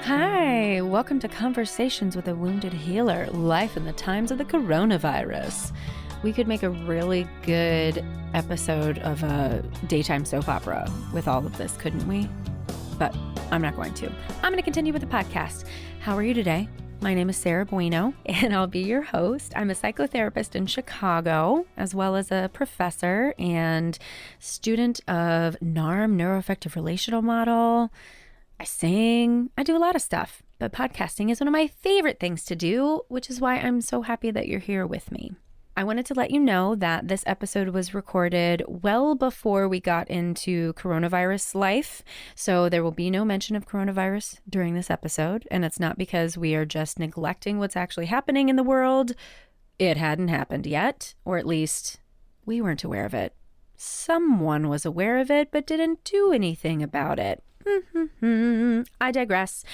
Hi, welcome to Conversations with a Wounded Healer, Life in the Times of the Coronavirus. We could make a really good episode of a daytime soap opera with all of this, couldn't we? But I'm not going to. I'm going to continue with the podcast. How are you today? My name is Sarah Bueno, and I'll be your host. I'm a psychotherapist in Chicago, as well as a professor and student of NARM, Neuroaffective Relational Model. I sing, I do a lot of stuff, but podcasting is one of my favorite things to do, which is why I'm so happy that you're here with me. I wanted to let you know that this episode was recorded well before we got into coronavirus life, so there will be no mention of coronavirus during this episode, and it's not because we are just neglecting what's actually happening in the world. It hadn't happened yet, or at least we weren't aware of it. Someone was aware of it, but didn't do anything about it. I digress.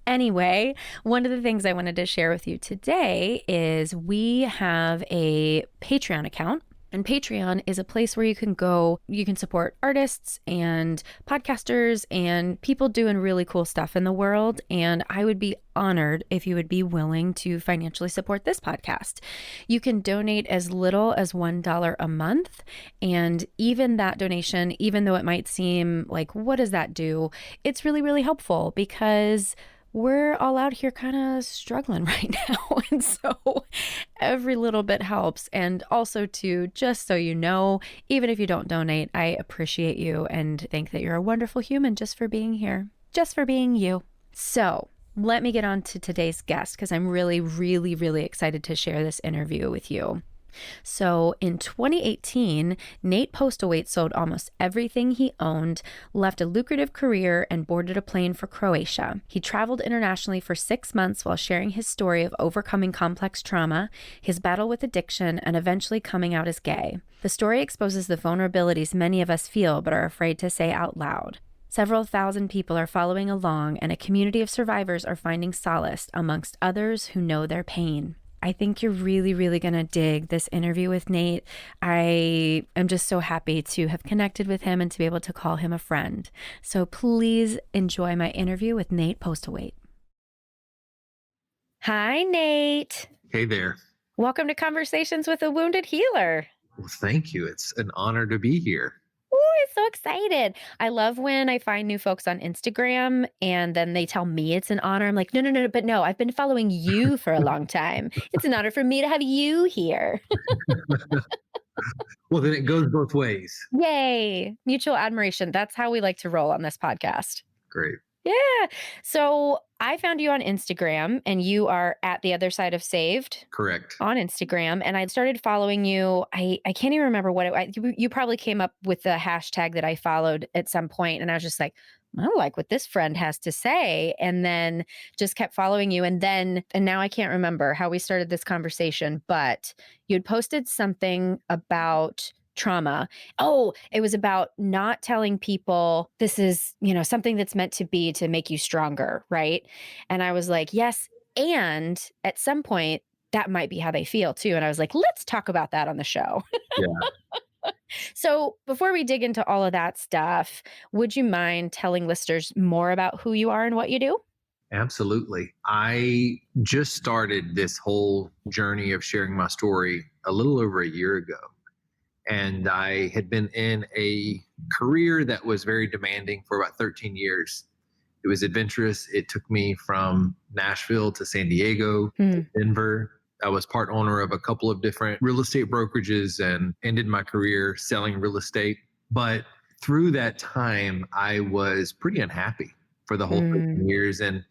Anyway, one of the things I wanted to share with you today is we have a Patreon account. And Patreon is a place where you can go, you can support artists and podcasters and people doing really cool stuff in the world. And I would be honored if you would be willing to financially support this podcast. You can donate as little as $1 a month. And even that donation, even though it might seem like, what does that do? It's really, really helpful because we're all out here kind of struggling right now. And so every little bit helps. And also too, just so you know, even if you don't donate, I appreciate you and think that you're a wonderful human just for being here, just for being you. So let me get on to today's guest because I'm really, really, really excited to share this interview with you. So in 2018, Nate Postlethwait sold almost everything he owned, left a lucrative career, and boarded a plane for Croatia. He traveled internationally for 6 months while sharing his story of overcoming complex trauma, his battle with addiction, and eventually coming out as gay. The story exposes the vulnerabilities many of us feel but are afraid to say out loud. Several thousand people are following along, and a community of survivors are finding solace amongst others who know their pain. I think you're really, really going to dig this interview with Nate. I am just so happy to have connected with him and to be able to call him a friend. So please enjoy my interview with Nate Postlethwait. Hi, Nate. Hey there. Welcome to Conversations with a Wounded Healer. Well, thank you. It's an honor to be here. Oh, I'm so excited. I love when I find new folks on Instagram and then they tell me it's an honor. I'm like, no, but no, I've been following you for a long time. It's an honor for me to have you here. Well, then it goes both ways. Yay. Mutual admiration. That's how we like to roll on this podcast. Great. Yeah. So I found you on Instagram and you are at the other side of saved. Correct. On Instagram. And I started following you. I can't even remember what you probably came up with the hashtag that I followed at some point. And I was just like, I like what this friend has to say. And then just kept following you. And now I can't remember how we started this conversation, but you'd posted something about trauma. Oh, it was about not telling people this is, something that's meant to be to make you stronger, right? And I was like, yes. And at some point, that might be how they feel too. And I was like, let's talk about that on the show. Yeah. So before we dig into all of that stuff, would you mind telling listeners more about who you are and what you do? Absolutely. I just started this whole journey of sharing my story a little over a year ago. And I had been in a career that was very demanding for about 13 years. It was adventurous. It took me from Nashville to San Diego, to Denver. I was part owner of a couple of different real estate brokerages and ended my career selling real estate. But through that time, I was pretty unhappy for the whole 13 years. And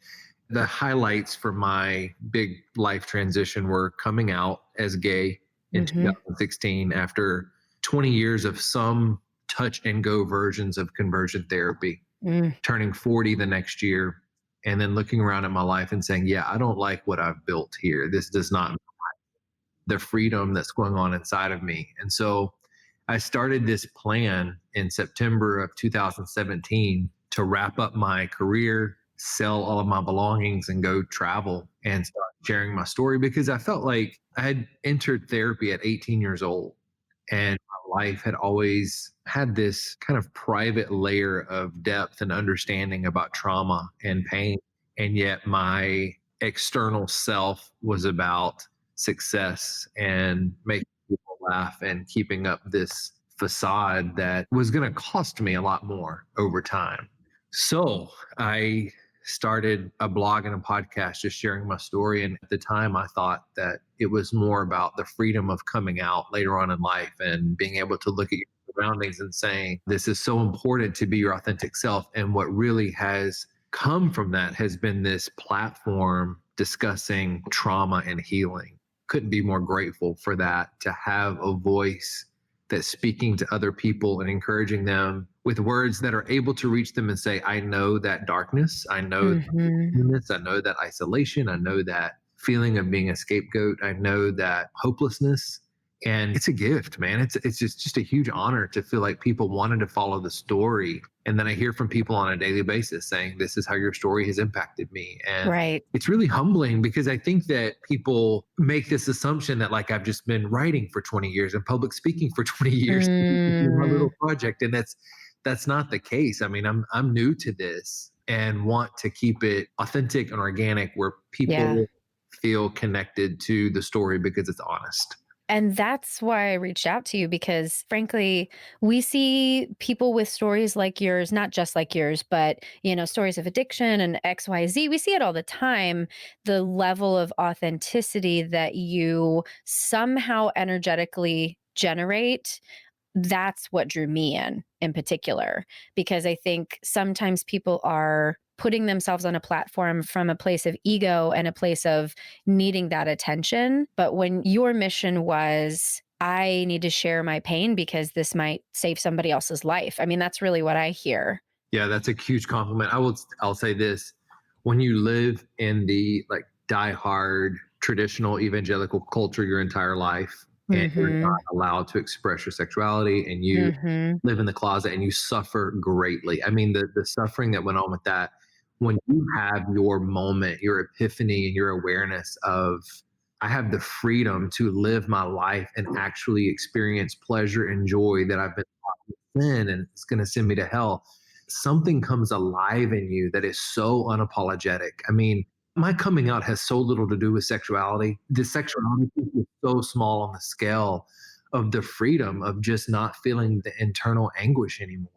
the highlights for my big life transition were coming out as gay in 2016 after 20 years of some touch and go versions of conversion therapy, turning 40 the next year, and then looking around at my life and saying, yeah, I don't like what I've built here. This does not the freedom that's going on inside of me. And so I started this plan in September of 2017 to wrap up my career, sell all of my belongings, and go travel and start sharing my story, because I felt like I had entered therapy at 18 years old. And my life had always had this kind of private layer of depth and understanding about trauma and pain. And yet my external self was about success and making people laugh and keeping up this facade that was going to cost me a lot more over time. So I started a blog and a podcast just sharing my story. And at the time, I thought that it was more about the freedom of coming out later on in life and being able to look at your surroundings and saying, this is so important to be your authentic self. And what really has come from that has been this platform discussing trauma and healing. Couldn't be more grateful for that, to have a voice that's speaking to other people and encouraging them with words that are able to reach them and say, I know that darkness, I know this, I know that isolation, I know that feeling of being a scapegoat, I know that hopelessness. And it's a gift, man. It's just a huge honor to feel like people wanted to follow the story. And then I hear from people on a daily basis saying, this is how your story has impacted me. And Right. it's really humbling because I think that people make this assumption that like I've just been writing for 20 years and public speaking for 20 years, my little project. And that's not the case. I mean, I'm new to this and want to keep it authentic and organic where people feel connected to the story because it's honest. And that's why I reached out to you because, frankly, we see people with stories like yours, not just like yours, but, stories of addiction and XYZ. We see it all the time. The level of authenticity that you somehow energetically generate, that's what drew me in particular, because I think sometimes people are putting themselves on a platform from a place of ego and a place of needing that attention. But when your mission was, I need to share my pain because this might save somebody else's life. I mean, that's really what I hear. Yeah, that's a huge compliment. I'll say this. When you live in the like diehard traditional evangelical culture your entire life and you're not allowed to express your sexuality and you live in the closet and you suffer greatly. I mean, the suffering that went on with that, when you have your moment, your epiphany and your awareness of I have the freedom to live my life and actually experience pleasure and joy that I've been taught to sin and it's going to send me to hell. Something comes alive in you that is so unapologetic. I mean, my coming out has so little to do with sexuality. The sexuality is so small on the scale of the freedom of just not feeling the internal anguish anymore,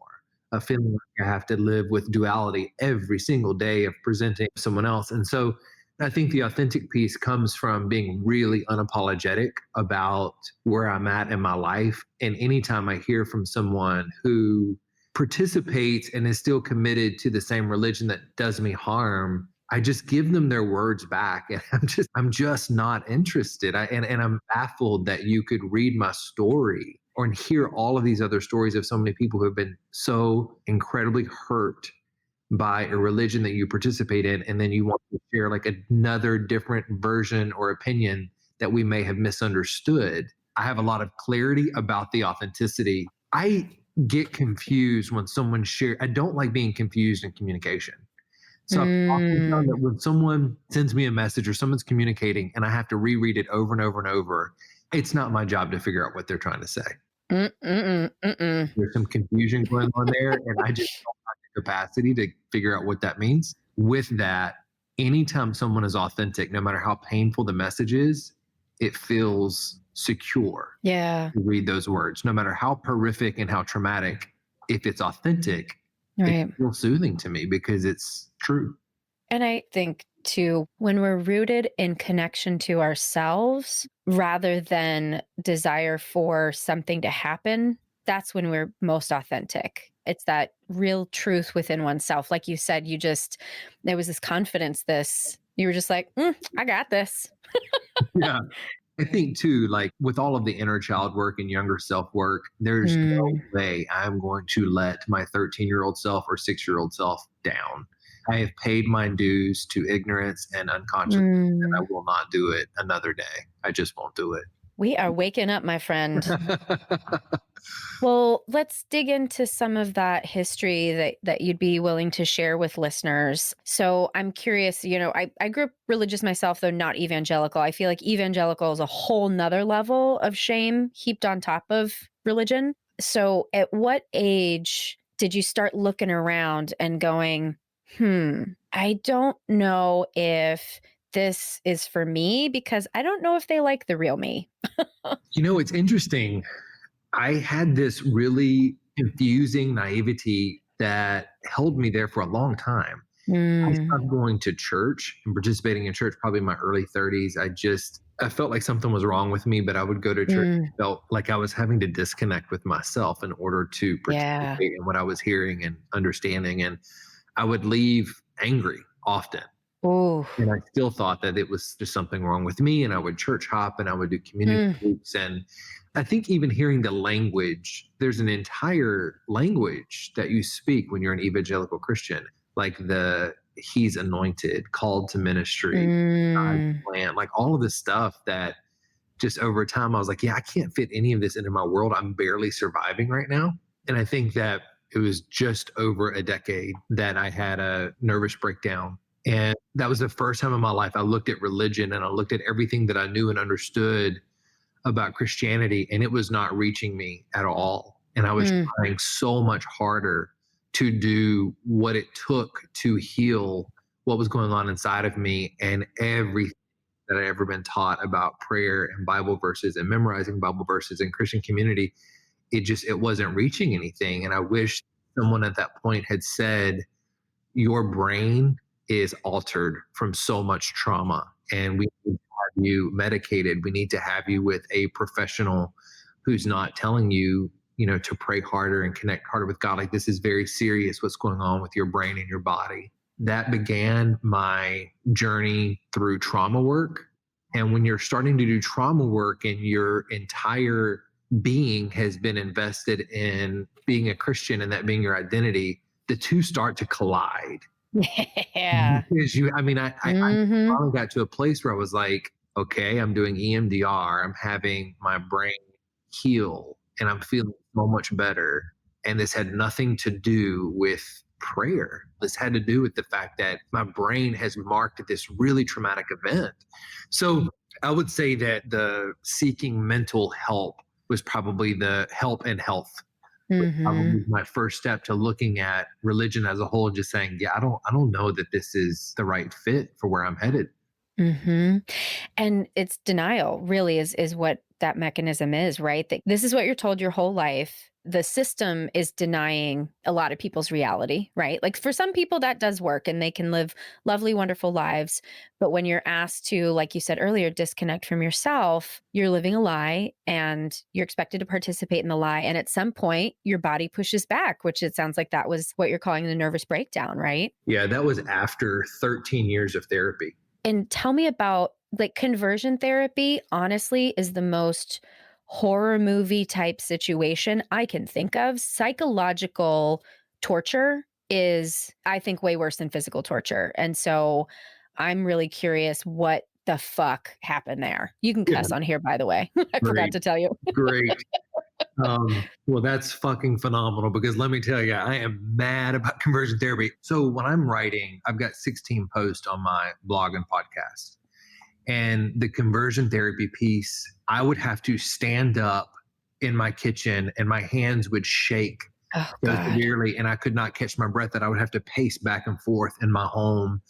of feeling like I have to live with duality every single day of presenting someone else. And so I think the authentic piece comes from being really unapologetic about where I'm at in my life. And anytime I hear from someone who participates and is still committed to the same religion that does me harm, I just give them their words back. And I'm just not interested. And I'm baffled that you could read my story or hear all of these other stories of so many people who have been so incredibly hurt by a religion that you participate in, and then you want to share like another different version or opinion that we may have misunderstood. I have a lot of clarity about the authenticity. I get confused when someone shares. I don't like being confused in communication. So I've often found that when someone sends me a message or someone's communicating and I have to reread it over and over and over, it's not my job to figure out what they're trying to say. There's some confusion going on there, and I just don't have the capacity to figure out what that means. With that, anytime someone is authentic, no matter how painful the message is, it feels secure. Yeah. To read those words, no matter how horrific and how traumatic, if it's authentic, Right. it feels soothing to me because it's true. And I think too, when we're rooted in connection to ourselves rather than desire for something to happen, that's when we're most authentic. It's that real truth within oneself. Like you said, there was this confidence, you were just like, I got this. Yeah. I think too, like with all of the inner child work and younger self work, there's no way I'm going to let my 13-year-old self or 6-year-old self down. I have paid my dues to ignorance and unconsciousness, and I will not do it another day. I just won't do it. We are waking up, my friend. Well, let's dig into some of that history that you'd be willing to share with listeners. So I'm curious, I grew up religious myself, though not evangelical. I feel like evangelical is a whole nother level of shame heaped on top of religion. So at what age did you start looking around and going, I don't know if this is for me because I don't know if they like the real me. It's interesting. I had this really confusing naivety that held me there for a long time. I Mm, stopped going to church and participating in church probably in my early 30s. I felt like something was wrong with me, but I would go to church mm, and felt like I was having to disconnect with myself in order to yeah. participate in what I was hearing and understanding. And I would leave angry often. Ooh. And I still thought that it was just something wrong with me. And I would church hop and I would do community Mm, groups. And I think even hearing the language, there's an entire language that you speak when you're an evangelical Christian, like he's anointed, called to ministry, God's mm, plan, like all of this stuff that just over time I was like, yeah, I can't fit any of this into my world. I'm barely surviving right now. And I think that it was just over a decade that I had a nervous breakdown. And that was the first time in my life I looked at religion and I looked at everything that I knew and understood about Christianity, and it was not reaching me at all. And I was mm, trying so much harder to do what it took to heal what was going on inside of me. And everything that I ever been taught about prayer and Bible verses and memorizing Bible verses in Christian community, it wasn't reaching anything. And I wish someone at that point had said, your brain is altered from so much trauma and we need to have you medicated. We need to have you with a professional who's not telling you, to pray harder and connect harder with God. Like, this is very serious what's going on with your brain and your body. That began my journey through trauma work. And when you're starting to do trauma work and your entire being has been invested in being a Christian and that being your identity, the two start to collide. yeah. Because I Hmm. finally got to a place where I was like, okay, I'm doing EMDR, I'm having my brain heal, and I'm feeling so much better. And this had nothing to do with prayer. This had to do with the fact that my brain has marked this really traumatic event. So I would say that the seeking mental help was probably the help and health was Hmm. probably my first step to looking at religion as a whole, just saying, yeah, I don't know that this is the right fit for where I'm headed. Hmm. And it's denial really is what that mechanism is, right? That this is what you're told your whole life. The system is denying a lot of people's reality, right? Like for some people that does work and they can live lovely, wonderful lives. But when you're asked to, like you said earlier, disconnect from yourself, you're living a lie and you're expected to participate in the lie. And at some point, your body pushes back, which it sounds like that was what you're calling the nervous breakdown, right? Yeah, that was after 13 years of therapy. And tell me about like conversion therapy, honestly, is the most horror movie type situation I can think of. Psychological torture is, I think, way worse than physical torture. And so I'm really curious what the fuck happened there. You can Yeah, cuss on here, by the way. I forgot great, to tell you. great. Well, that's fucking phenomenal because let me tell you, I am mad about conversion therapy. So when I'm writing, I've got 16 posts on my blog and podcast. And the conversion therapy piece, I would have to stand up in my kitchen and my hands would shake Oh, so God. severely and I could not catch my breath that I would have to pace back and forth in my home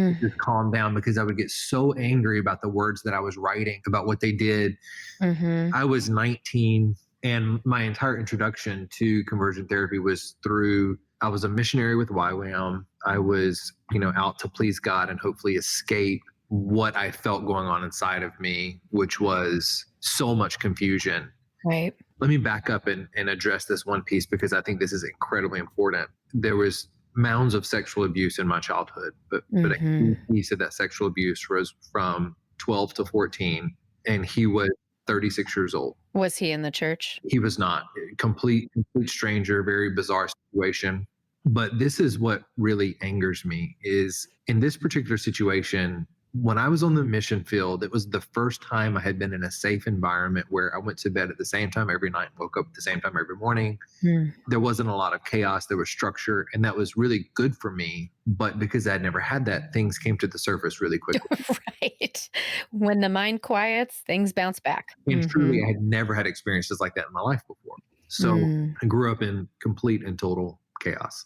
to Mm, just calm down because I would get so angry about the words that I was writing, about what they did. hmm. I was 19 and my entire introduction to conversion therapy was through I was a missionary with YWAM. I was, out to please God and hopefully escape what I felt going on inside of me, which was so much confusion. Right. Let me back up and address this one piece because I think this is incredibly important. There was mounds of sexual abuse in my childhood, but a key Hmm. piece of that sexual abuse was from 12 to 14, and he was 36 years old. Was he in the church? He was not complete stranger, very bizarre situation. But this is what really angers me is in this particular situation, when I was on the mission field, it was the first time I had been in a safe environment where I went to bed at the same time every night, woke up at the same time every morning. Mm. There wasn't a lot of chaos, there was structure, and that was really good for me. But because I'd never had that, things came to the surface really quickly. Right. When the mind quiets, things bounce back. And truly, Mhm. I had never had experiences like that in my life before. So Mm. I grew up in complete and total chaos.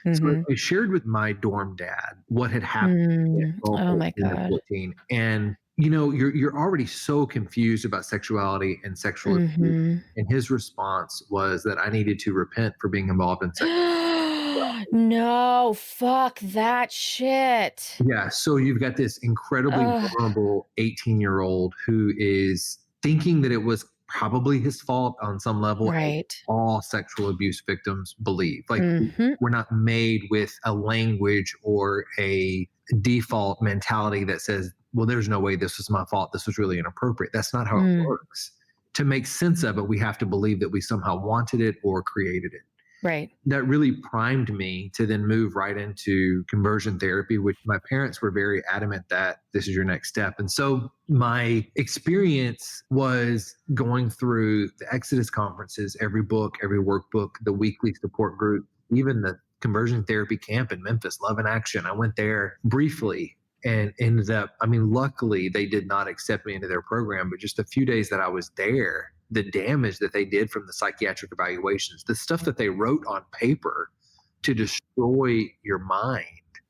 So Mm-hmm. I shared with my dorm dad what had happened at Mm. 12, Oh my 13, and God. 14. And, you're already so confused about sexuality and sexual abuse. Mm-hmm. And his response was that I needed to repent for being involved in sexual. No, fuck that shit. Yeah. So you've got this incredibly Ugh. vulnerable 18-year-old who is thinking that it was probably his fault on some level, as Right. all sexual abuse victims believe. Like, Mm-hmm. we're not made with a language or a default mentality that says, well, there's no way this was my fault. This was really inappropriate. That's not how it Mm. works. To make sense of it, we have to believe that we somehow wanted it or created it. Right. That really primed me to then move right into conversion therapy, which my parents were very adamant that this is your next step. And so my experience was going through the Exodus conferences, every book, every workbook, the weekly support group, even the conversion therapy camp in Memphis, Love in Action. I went there briefly and ended up, luckily they did not accept me into their program, but just a few days that I was there, the damage that they did from the psychiatric evaluations, the stuff that they wrote on paper to destroy your mind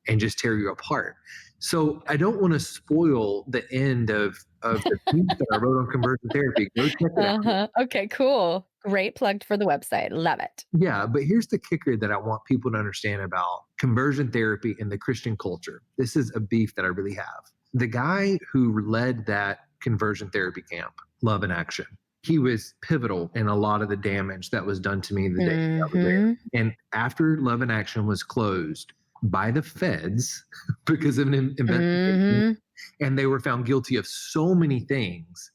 and just tear you apart. So I don't want to spoil the end of the piece that I wrote on conversion therapy. Go check it out. Uh-huh. Okay, cool. Great plug for the website. Love it. Yeah, but here's the kicker that I want people to understand about conversion therapy in the Christian culture. This is a beef that I really have. The guy who led that conversion therapy camp, Love in Action, he was pivotal in a lot of the damage that was done to me the day I was there. Mm-hmm. And after Love in Action was closed by the feds because of an investigation, Mm-hmm. and they were found guilty of so many things,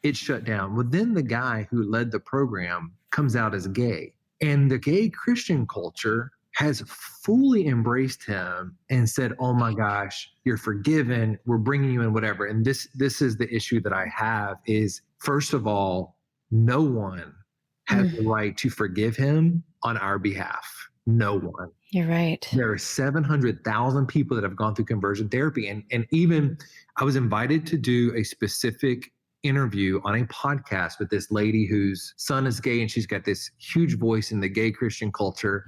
it shut down. Well, then the guy who led the program comes out as gay. And the gay Christian culture has fully embraced him and said, oh my gosh, you're forgiven. We're bringing you in, whatever. And this is the issue that I have is, first of all, no one has Mm. the right to forgive him on our behalf. No one. You're right. There are 700,000 people that have gone through conversion therapy. And even I was invited to do a specific interview on a podcast with this lady whose son is gay and she's got this huge voice in the gay Christian culture.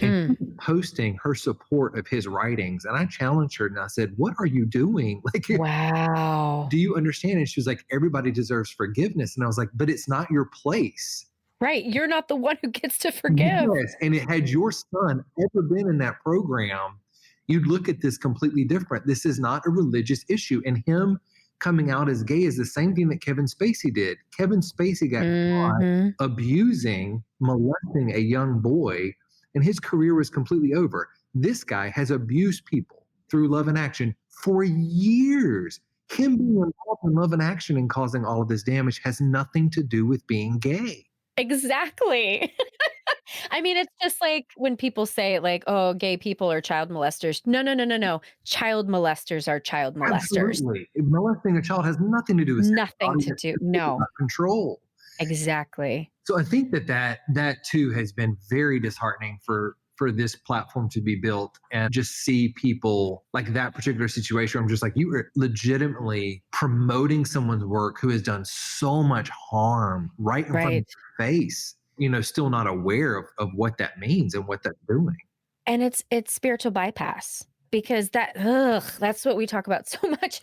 And Hmm. she was posting her support of his writings. And I challenged her and I said, what are you doing? Like, Wow. do you understand? And she was like, everybody deserves forgiveness. And I was like, but it's not your place. Right. You're not the one who gets to forgive. Yes, and it had your son ever been in that program, you'd look at this completely different. This is not a religious issue. And him coming out as gay is the same thing that Kevin Spacey did. Kevin Spacey got caught Mm-hmm. abusing, molesting a young boy, and his career was completely over. This guy has abused people through Love in Action for years. Him being involved in Love in Action and causing all of this damage has nothing to do with being gay. Exactly. I mean, it's just like when people say, like, oh, gay people are child molesters. No, no, no, no, no. Child molesters are child molesters. Absolutely. Molesting a child has nothing to do with Nothing sexuality. to It's do. just No, about control. exactly. So I think that too has been very disheartening for this platform to be built and just see people like that particular situation. I'm just like, you are legitimately promoting someone's work who has done so much harm right in front of Right. your face, still not aware of what that means and what that's doing. And it's spiritual bypass because that's what we talk about so much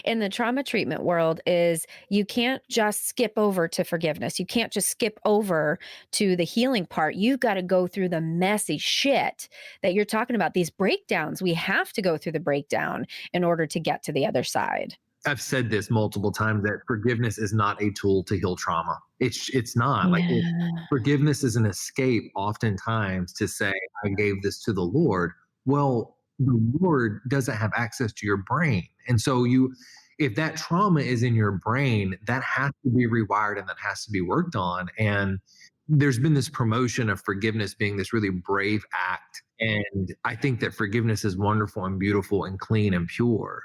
in the trauma treatment world is you can't just skip over to forgiveness. You can't just skip over to the healing part. You've got to go through the messy shit that you're talking about, these breakdowns. We have to go through the breakdown in order to get to the other side. I've said this multiple times that forgiveness is not a tool to heal trauma. It's not like Yeah. forgiveness is an escape oftentimes to say, I gave this to the Lord. Well, the Lord doesn't have access to your brain. And so if that trauma is in your brain, that has to be rewired and that has to be worked on. And there's been this promotion of forgiveness being this really brave act. And I think that forgiveness is wonderful and beautiful and clean and pure,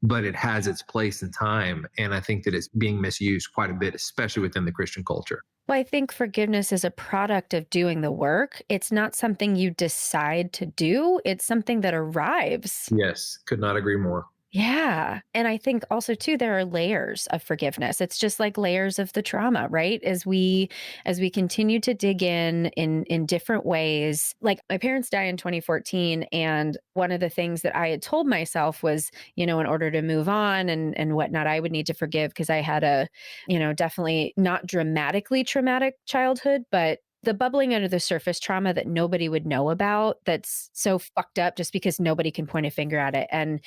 but it has its place and time. And I think that it's being misused quite a bit, especially within the Christian culture. Well, I think forgiveness is a product of doing the work. It's not something you decide to do. It's something that arrives. Yes, could not agree more. Yeah. And I think also too there are layers of forgiveness. It's just like layers of the trauma, right? As we continue to dig in different ways. Like my parents died in 2014 and one of the things that I had told myself was, in order to move on and whatnot, I would need to forgive because I had a, definitely not dramatically traumatic childhood, but the bubbling under the surface trauma that nobody would know about that's so fucked up just because nobody can point a finger at it. And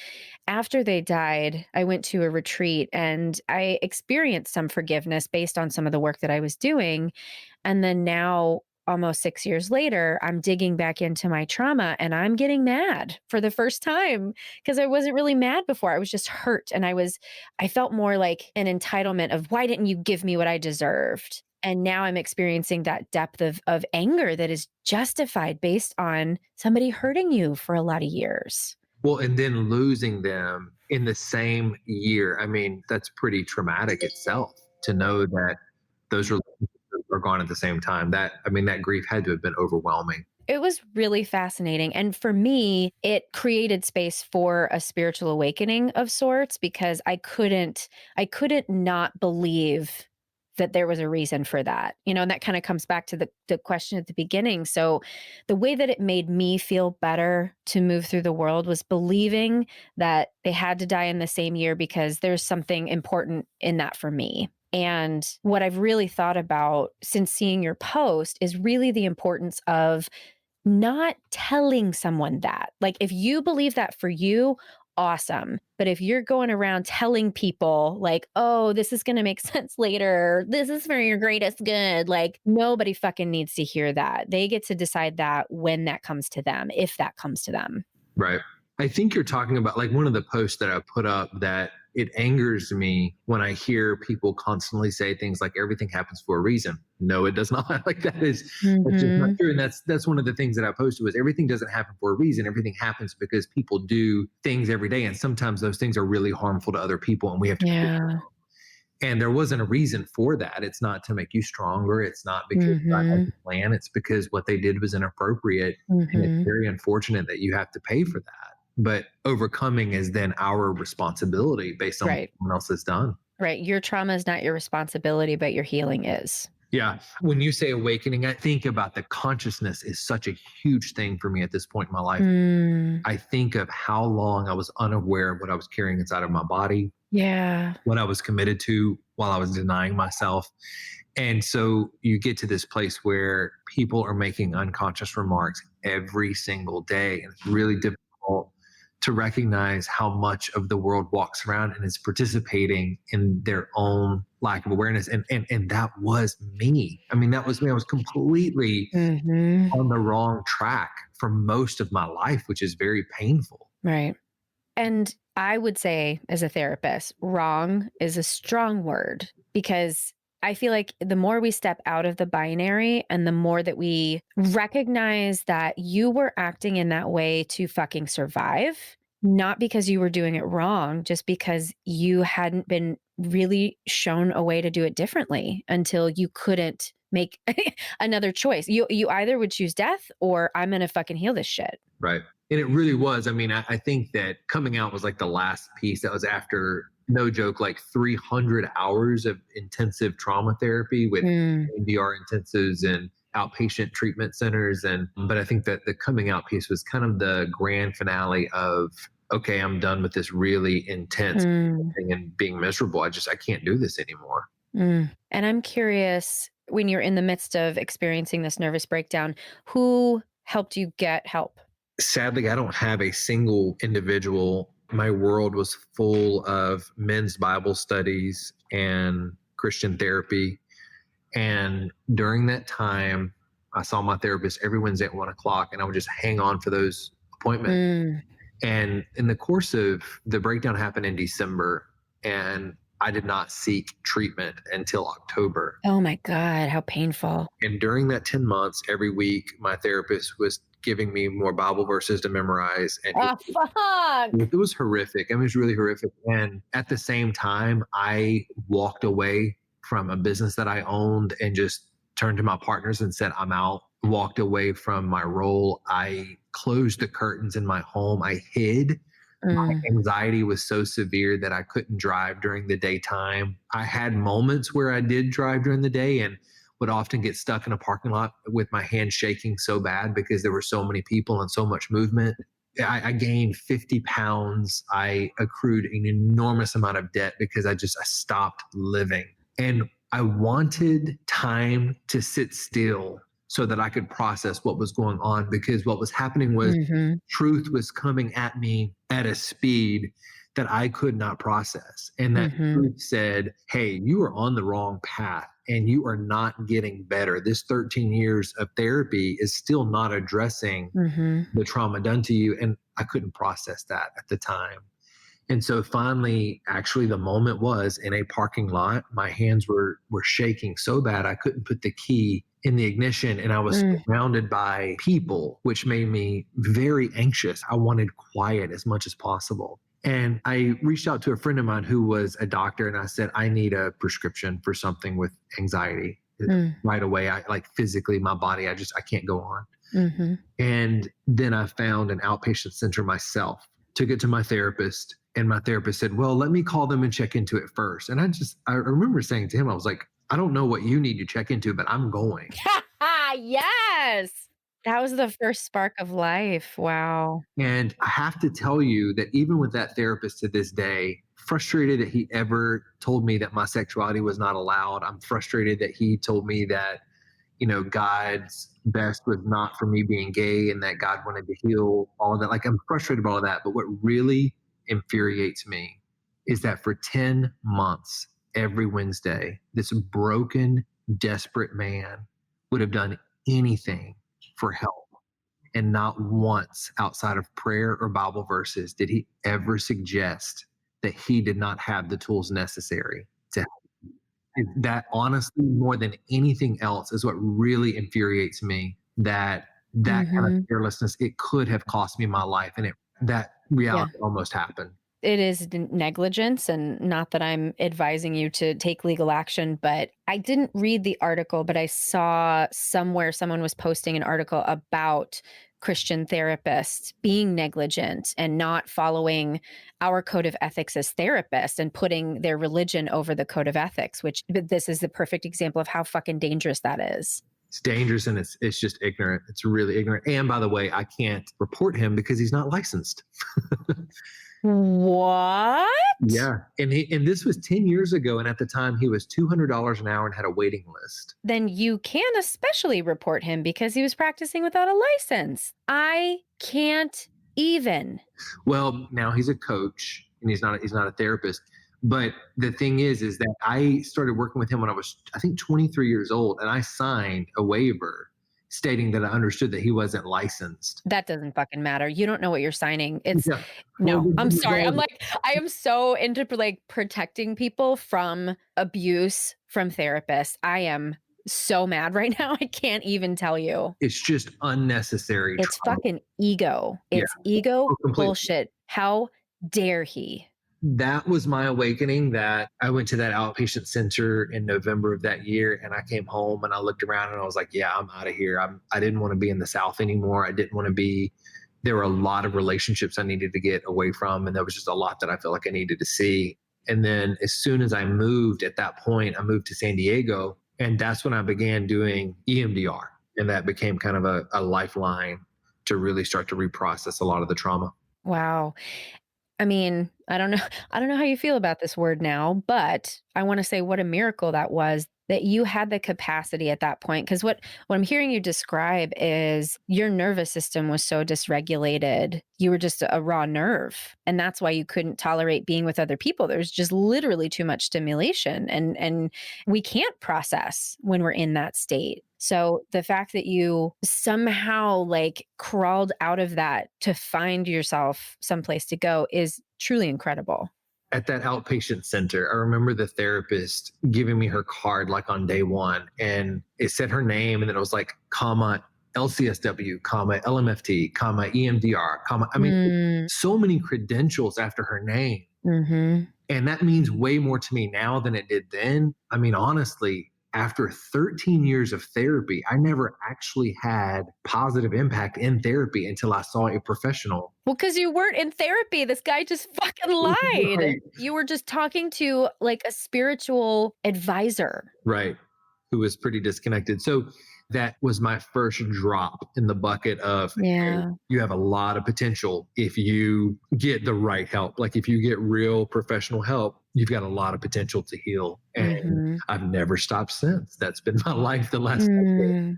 after they died, I went to a retreat and I experienced some forgiveness based on some of the work that I was doing. And then now, almost 6 years later, I'm digging back into my trauma and I'm getting mad for the first time because I wasn't really mad before. I was just hurt. And I felt more like an entitlement of why didn't you give me what I deserved? And now I'm experiencing that depth of anger that is justified based on somebody hurting you for a lot of years. Well, and then losing them in the same year. I mean, that's pretty traumatic itself to know that those relationships are gone at the same time. I mean, that grief had to have been overwhelming. It was really fascinating. And for me, it created space for a spiritual awakening of sorts because I couldn't not believe that there was a reason for that. And that kind of comes back to the question at the beginning. So the way that it made me feel better to move through the world was believing that they had to die in the same year because there's something important in that for me. And what I've really thought about since seeing your post is really the importance of not telling someone that. Like, if you believe that for you, awesome. But if you're going around telling people, like, oh, this is going to make sense later, this is for your greatest good, like, nobody fucking needs to hear that. They get to decide that when that comes to them, if that comes to them. Right. I think you're talking about like one of the posts that I put up that it angers me when I hear people constantly say things like everything happens for a reason. No, it does not. Like that's just not Mm-hmm. true. And that's one of the things that I posted was everything doesn't happen for a reason. Everything happens because people do things every day. And sometimes those things are really harmful to other people. And we have to Yeah. and there wasn't a reason for that. It's not to make you stronger. It's not because God has Mm-hmm. a plan. It's because what they did was inappropriate. And it's Mm-hmm. very unfortunate that you have to pay for that. But overcoming is then our responsibility based on what Right. someone else has done. Right. Your trauma is not your responsibility, but your healing is. Yeah. When you say awakening, I think about the consciousness is such a huge thing for me at this point in my life. Mm, I think of how long I was unaware of what I was carrying inside of my body, yeah. what I was committed to while I was denying myself. And so you get to this place where people are making unconscious remarks every single day. And it's really difficult to recognize how much of the world walks around and is participating in their own lack of awareness. And that was me. I mean, that was me. I was completely Hmm. on the wrong track for most of my life, which is very painful. Right. And I would say, as a therapist, wrong is a strong word because I feel like the more we step out of the binary and the more that we recognize that you were acting in that way to fucking survive, not because you were doing it wrong, just because you hadn't been really shown a way to do it differently until you couldn't make another choice. You either would choose death or I'm going to fucking heal this shit. Right. And it really was. I mean, I think that coming out was like the last piece that was after, no joke, like 300 hours of intensive trauma therapy with Mm, NDR intensives and outpatient treatment centers. But I think that the coming out piece was kind of the grand finale of, okay, I'm done with this really intense mm. thing and being miserable. I can't do this anymore. And I'm curious, when you're in the midst of experiencing this nervous breakdown, who helped you get help? Sadly, I don't have a single individual. My world was full of men's Bible studies and Christian therapy. And during that time, I saw my therapist every Wednesday at 1 o'clock, and I would just hang on for those appointments. Mm. And in the course of the breakdown happened in December, and I did not seek treatment until October. Oh my God, how painful. And during that 10 months, every week, my therapist was giving me more Bible verses to memorize. And Oh, fuck. it was horrific. I mean, it was really horrific. And at the same time, I walked away from a business that I owned and just turned to my partners and said, I'm out. Walked away from my role. I closed the curtains in my home. I hid Mm. Anxiety was so severe that I couldn't drive during the daytime. I had moments where I did drive during the day and would often get stuck in a parking lot with my hands shaking so bad because there were so many people and so much movement. I gained 50 pounds. I accrued an enormous amount of debt because I stopped living. And I wanted time to sit still so that I could process what was going on, because what was happening was Mhm. truth was coming at me at a speed that I could not process. And that Mhm. truth said, hey, you are on the wrong path and you are not getting better. This 13 years of therapy is still not addressing Mhm. the trauma done to you. And I couldn't process that at the time. And so finally, actually, the moment was in a parking lot. My hands were shaking so bad I couldn't put the key in the ignition, and I was Mm. surrounded by people, which made me very anxious. I wanted quiet as much as possible. And I reached out to a friend of mine who was a doctor, and I said, I need a prescription for something with anxiety Mm. right away. I like physically, my body, I can't go on. Mhm. And then I found an outpatient center myself, took it to my therapist, and my therapist said, well, let me call them and check into it first. And I remember saying to him, I was like, I don't know what you need to check into, but I'm going. Yes. That was the first spark of life. Wow. And I have to tell you that even with that therapist to this day, frustrated that he ever told me that my sexuality was not allowed. I'm frustrated that he told me that, God's best was not for me being gay and that God wanted to heal all of that. Like, I'm frustrated about all of that. But what really infuriates me is that for 10 months, every Wednesday, this broken, desperate man would have done anything for help. And not once outside of prayer or Bible verses did he ever suggest that he did not have the tools necessary to help. That honestly, more than anything else, is what really infuriates me. That kind of Mhm. carelessness, it could have cost me my life, and that Yeah. reality almost happened. It is negligence, and not that I'm advising you to take legal action, but I didn't read the article, but I saw somewhere someone was posting an article about Christian therapists being negligent and not following our code of ethics as therapists and putting their religion over the code of ethics, which this is the perfect example of how fucking dangerous that is. It's dangerous and it's just ignorant. It's really ignorant. And by the way, I can't report him because he's not licensed. What? Yeah, and this was 10 years ago, and at the time he was $200 an hour and had a waiting list. Then you can especially report him because he was practicing without a license. I can't even. Well, now he's a coach and he's not a therapist. But the thing is that I started working with him when I was, I think, 23 years old, and I signed a waiver stating that I understood that he wasn't licensed. That doesn't fucking matter. You don't know what you're signing. It's Yeah. Well, no, I'm sorry. I'm like, I am so into like protecting people from abuse from therapists. I am so mad right now. I can't even tell you. it's just unnecessary It's trauma. fucking ego. Yeah, It's ego oh, completely. bullshit. How dare he? That was my awakening. That I went to that outpatient center in November of that year, and I came home and I looked around and I was like, yeah, I'm out of here. I didn't want to be in the South anymore. I didn't want to be, there were a lot of relationships I needed to get away from, and there was just a lot that I felt like I needed to see. And then as soon as I moved, at that point I moved to San Diego, and that's when I began doing EMDR, and that became kind of a lifeline to really start to reprocess a lot of the trauma. Wow. I mean, I don't know. I don't know how you feel about this word now, but I want to say what a miracle that was that you had the capacity at that point. Because what I'm hearing you describe is your nervous system was so dysregulated. You were just a raw nerve. And that's why you couldn't tolerate being with other people. There's just literally too much stimulation. And we can't process when we're in that state. So the fact that you somehow like crawled out of that to find yourself someplace to go is truly incredible. At that outpatient center, I remember the therapist giving me her card like on day one, and it said her name, and then it was like, comma, LCSW, comma, LMFT, comma, EMDR, comma. I mean, Mm, so many credentials after her name. hmm. And that means way more to me now than it did then. I mean, honestly, after 13 years of therapy, I never actually had positive impact in therapy until I saw a professional. Well, because you weren't in therapy. This guy just fucking lied. Right. You were just talking to like a spiritual advisor. Right. Who was pretty disconnected. So that was my first drop in the bucket of, hey, Yeah. you have a lot of potential if you get the right help. Like if you get real professional help, you've got a lot of potential to heal. And Mm-hmm. I've never stopped since. That's been my life the last decade. Mm.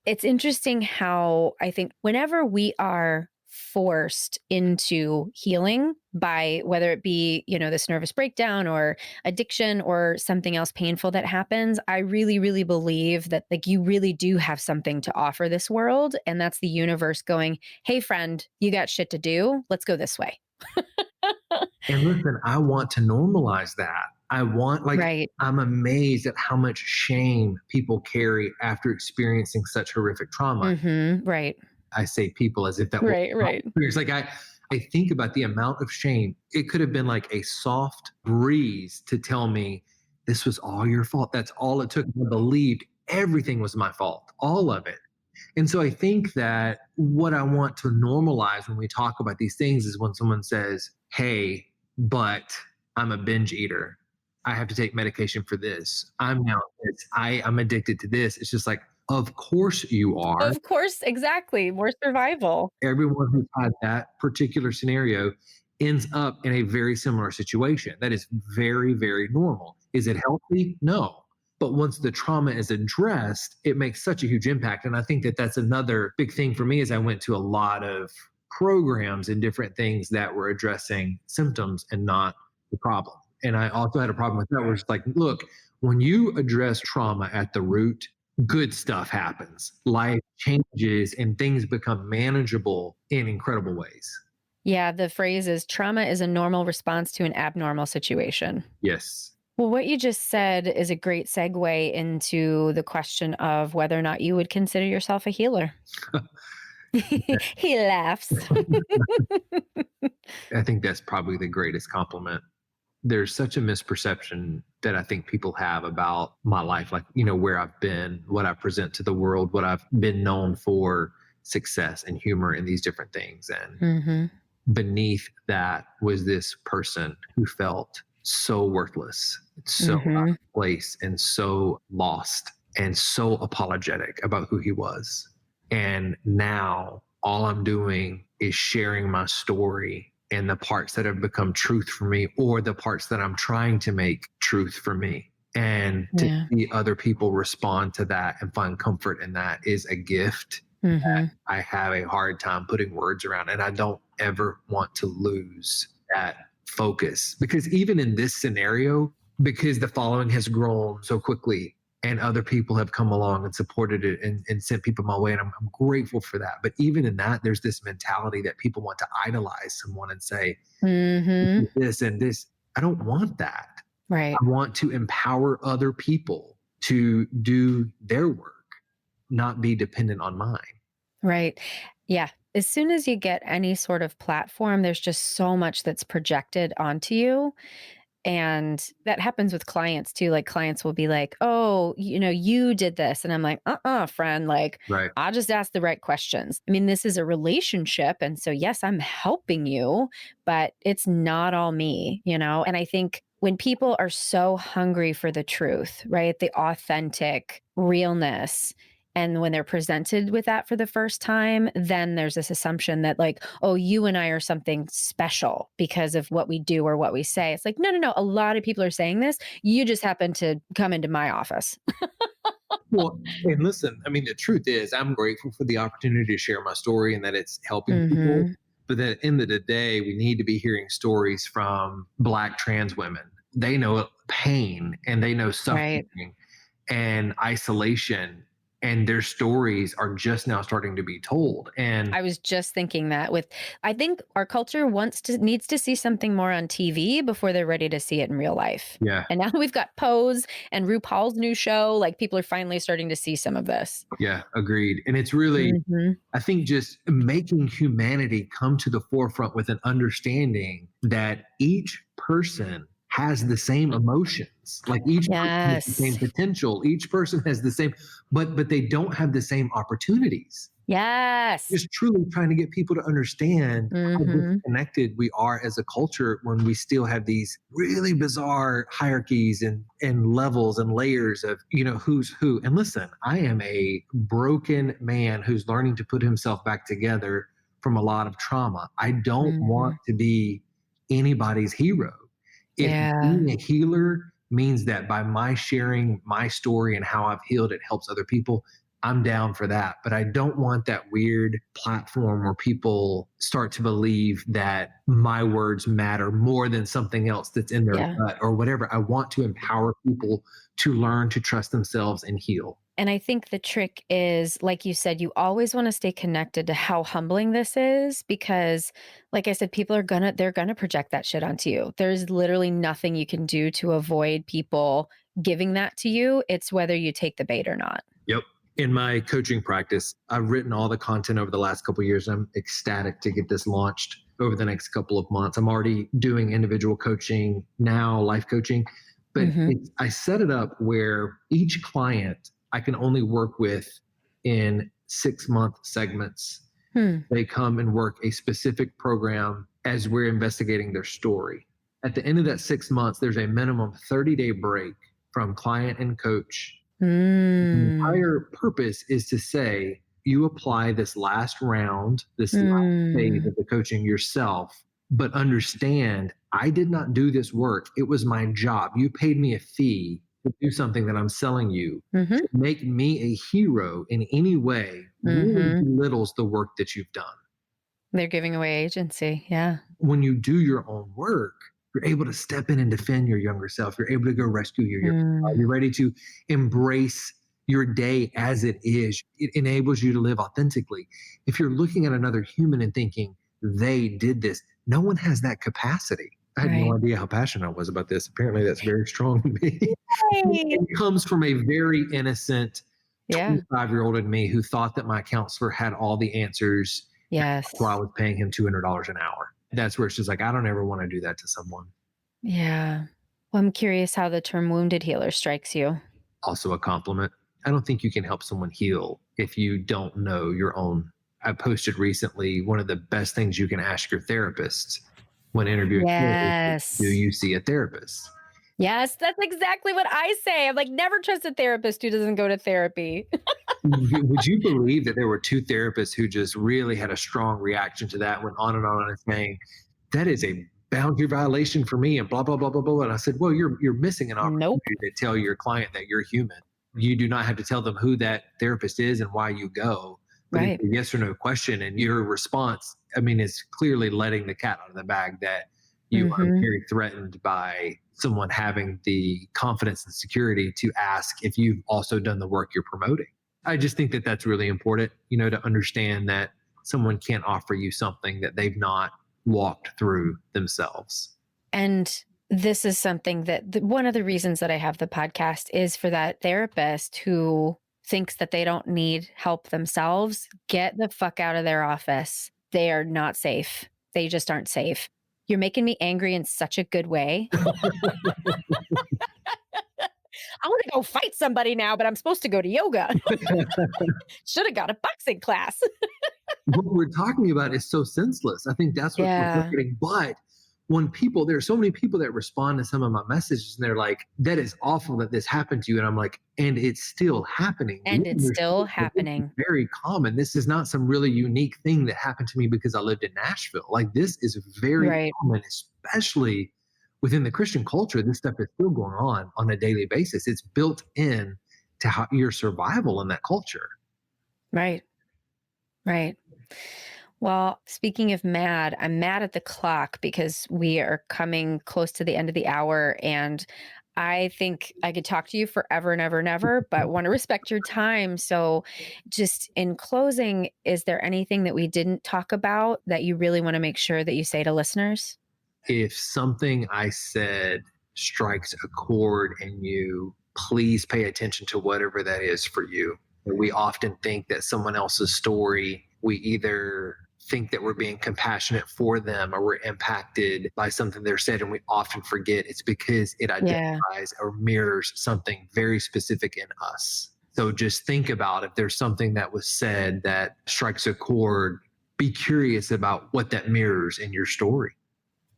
It's interesting how I think whenever we are forced into healing by whether it be, this nervous breakdown or addiction or something else painful that happens, I really, really believe that like you really do have something to offer this world. And that's the universe going, hey, friend, you got shit to do. Let's go this way. And listen, I want to normalize that. I want, like, Right. I'm amazed at how much shame people carry after experiencing such horrific trauma. Right. I say people as if that was Right. my Right. experience. Like I think about the amount of shame. It could have been like a soft breeze to tell me this was all your fault. That's all it took. I believed everything was my fault, all of it. And so I think that what I want to normalize when we talk about these things is when someone says, hey, but I'm a binge eater. I have to take medication for this. I'm now this. I'm addicted to this. It's just like, of course you are. Of course. Exactly. More survival. Everyone who's had that particular scenario ends up in a very similar situation. That is very, very normal. Is it healthy? No. But once the trauma is addressed, it makes such a huge impact. And I think that that's another big thing for me. Is I went to a lot of programs and different things that were addressing symptoms and not the problem. And I also had a problem with that where it's like, look, when you address trauma at the root, good stuff happens. Life changes and things become manageable in incredible ways. Yeah. The phrase is trauma is a normal response to an abnormal situation. Yes. Well, what you just said is a great segue into the question of whether or not you would consider yourself a healer. He laughs. I think that's probably the greatest compliment. There's such a misperception that I think people have about my life, like, where I've been, what I present to the world, what I've been known for, success and humor and these different things. And beneath that was this person who felt so worthless, so out of place, and so lost, and so apologetic about who he was. And now all I'm doing is sharing my story and the parts that have become truth for me, or the parts that I'm trying to make truth for me. And to see other people respond to that and find comfort in that is a gift that I have a hard time putting words around. And I don't ever want to lose that focus, because even in this scenario, because the following has grown so quickly and other people have come along and supported it and sent people my way, and I'm grateful for that. But even in that, there's this mentality that people want to idolize someone and say, this and this. I don't want that. Right. I want to empower other people to do their work, not be dependent on mine. Right. Yeah. As soon as you get any sort of platform, there's just so much that's projected onto you. And that happens with clients too. Like clients will be like, oh, you did this. And I'm like, friend, like, Right. I just asked the right questions. I mean, this is a relationship. And so, yes, I'm helping you, but it's not all me, And I think when people are so hungry for the truth, right, the authentic realness, and when they're presented with that for the first time, then there's this assumption that like, oh, you and I are something special because of what we do or what we say. It's like, no. A lot of people are saying this. You just happen to come into my office. Well, and listen, I mean, the truth is, I'm grateful for the opportunity to share my story and that it's helping people. But at the end of the day, we need to be hearing stories from Black trans women. They know pain and they know suffering and isolation, and their stories are just now starting to be told. And I was just thinking that I think our culture needs to see something more on TV before they're ready to see it in real life. Yeah. And now we've got Pose and RuPaul's new show. Like people are finally starting to see some of this. Yeah, agreed. And it's really, I think, just making humanity come to the forefront with an understanding that each person has the same emotions. Like each person has the Yes. same potential. Each person has the same, but they don't have the same opportunities. Yes. Just truly trying to get people to understand how Mm-hmm. disconnected we are as a culture when we still have these really bizarre hierarchies and levels and layers of, who's who. And listen, I am a broken man who's learning to put himself back together from a lot of trauma. I don't Mm-hmm. want to be anybody's hero. If Yeah. being a healer means that by my sharing my story and how I've healed, it helps other people, I'm down for that. But I don't want that weird platform where people start to believe that my words matter more than something else that's in their Yeah. gut or whatever. I want to empower people to learn to trust themselves and heal. And I think the trick is, like you said, you always want to stay connected to how humbling this is because, like I said, they're gonna project that shit onto you. There's literally nothing you can do to avoid people giving that to you. It's whether you take the bait or not. Yep. In my coaching practice, I've written all the content over the last couple of years. I'm ecstatic to get this launched over the next couple of months. I'm already doing individual coaching now, life coaching, but Mm-hmm. I set it up where each client I can only work with in 6-month segments. Hmm. They come and work a specific program as we're investigating their story. At the end of that 6 months, there's a minimum 30-day break from client and coach. The Mm. entire purpose is to say you apply this last round, this last phase Mm. of the coaching yourself, but understand I did not do this work. It was my job. You paid me a fee to do something that I'm selling you. Mm-hmm. To make me a hero in any way really Mm-hmm. belittles the work that you've done. They're giving away agency. Yeah. When you do your own work, you're able to step in and defend your younger self. You're able to go rescue your younger self. Mm. You're ready to embrace your day as it is. It enables you to live authentically. If you're looking at another human and thinking they did this, no one has that capacity. I had no Right. idea how passionate I was about this. Apparently, that's very strong to me. Yay. It comes from a very innocent Yeah. 25-year-old in me who thought that my counselor had all the answers. Yes. That's why I was paying him $200 an hour. That's where it's just like, I don't ever want to do that to someone. Yeah. Well, I'm curious how the term wounded healer strikes you. Also a compliment. I don't think you can help someone heal if you don't know your own. I posted recently one of the best things you can ask your therapist when interviewing therapists, do Yes. you see a therapist? Yes, that's exactly what I say. I'm like, never trust a therapist who doesn't go to therapy. Would you believe that there were 2 therapists who just really had a strong reaction to that, went on and saying, that is a boundary violation for me and blah, blah, blah, blah, blah. And I said, well, you're missing an Nope. opportunity to tell your client that you're human. You do not have to tell them who that therapist is and why you go, but it's Right. a yes or no question. And your response, I mean, is clearly letting the cat out of the bag that you are Mm-hmm. very threatened by someone having the confidence and security to ask if you've also done the work you're promoting. I just think that that's really important, to understand that someone can't offer you something that they've not walked through themselves. And this is something that one of the reasons that I have the podcast is for that therapist who thinks that they don't need help themselves. Get the fuck out of their office. They are not safe. They just aren't safe. You're making me angry in such a good way. I want to go fight somebody now, but I'm supposed to go to yoga. Should have got a boxing class. What we're talking about is so senseless. I think that's what's so Yeah. frustrating. But there are so many people that respond to some of my messages and they're like, that is awful that this happened to you. And I'm like, and it's still happening. And it's still This is happening. very common. This is not some really unique thing that happened to me because I lived in Nashville. Like this is very Right. common, especially within the Christian culture. This stuff is still going on a daily basis. It's built in to your survival in that culture. Right. Right. Well, speaking of mad, I'm mad at the clock because we are coming close to the end of the hour and I think I could talk to you forever and ever and ever, but want to respect your time. So just in closing, is there anything that we didn't talk about that you really want to make sure that you say to listeners? If something I said strikes a chord in you, please pay attention to whatever that is for you. We often think that someone else's story, we either think that we're being compassionate for them or we're impacted by something they're said, and we often forget it's because it Yeah. identifies or mirrors something very specific in us. So just think about if there's something that was said that strikes a chord, be curious about what that mirrors in your story.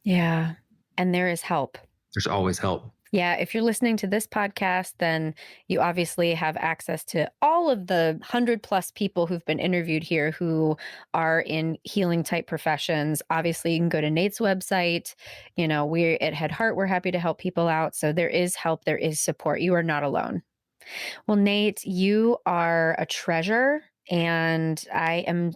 Yeah. And there is help. There's always help. Yeah, if you're listening to this podcast, then you obviously have access to all of the 100+ people who've been interviewed here who are in healing type professions. Obviously, you can go to Nate's website. We're at Head Heart. We're happy to help people out. So there is help. There is support. You are not alone. Well, Nate, you are a treasure. And I'm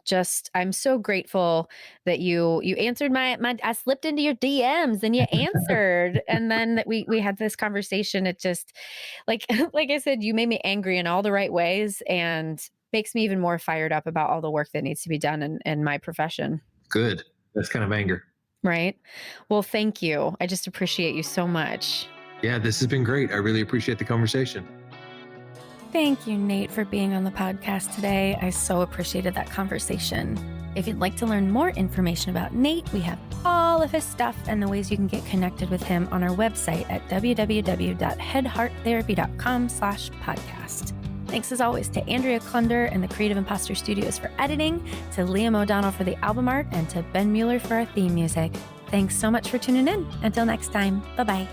so grateful that you answered my I slipped into your DMs and you answered. And then that we had this conversation. It just like I said, you made me angry in all the right ways and makes me even more fired up about all the work that needs to be done in my profession. Good. That's kind of anger. Right. Well, thank you. I just appreciate you so much. Yeah, this has been great. I really appreciate the conversation. Thank you, Nate, for being on the podcast today. I so appreciated that conversation. If you'd like to learn more information about Nate, we have all of his stuff and the ways you can get connected with him on our website at www.headhearttherapy.com/podcast. Thanks as always to Andrea Klunder and the Creative Imposter Studios for editing, to Liam O'Donnell for the album art, and to Ben Mueller for our theme music. Thanks so much for tuning in. Until next time, bye-bye.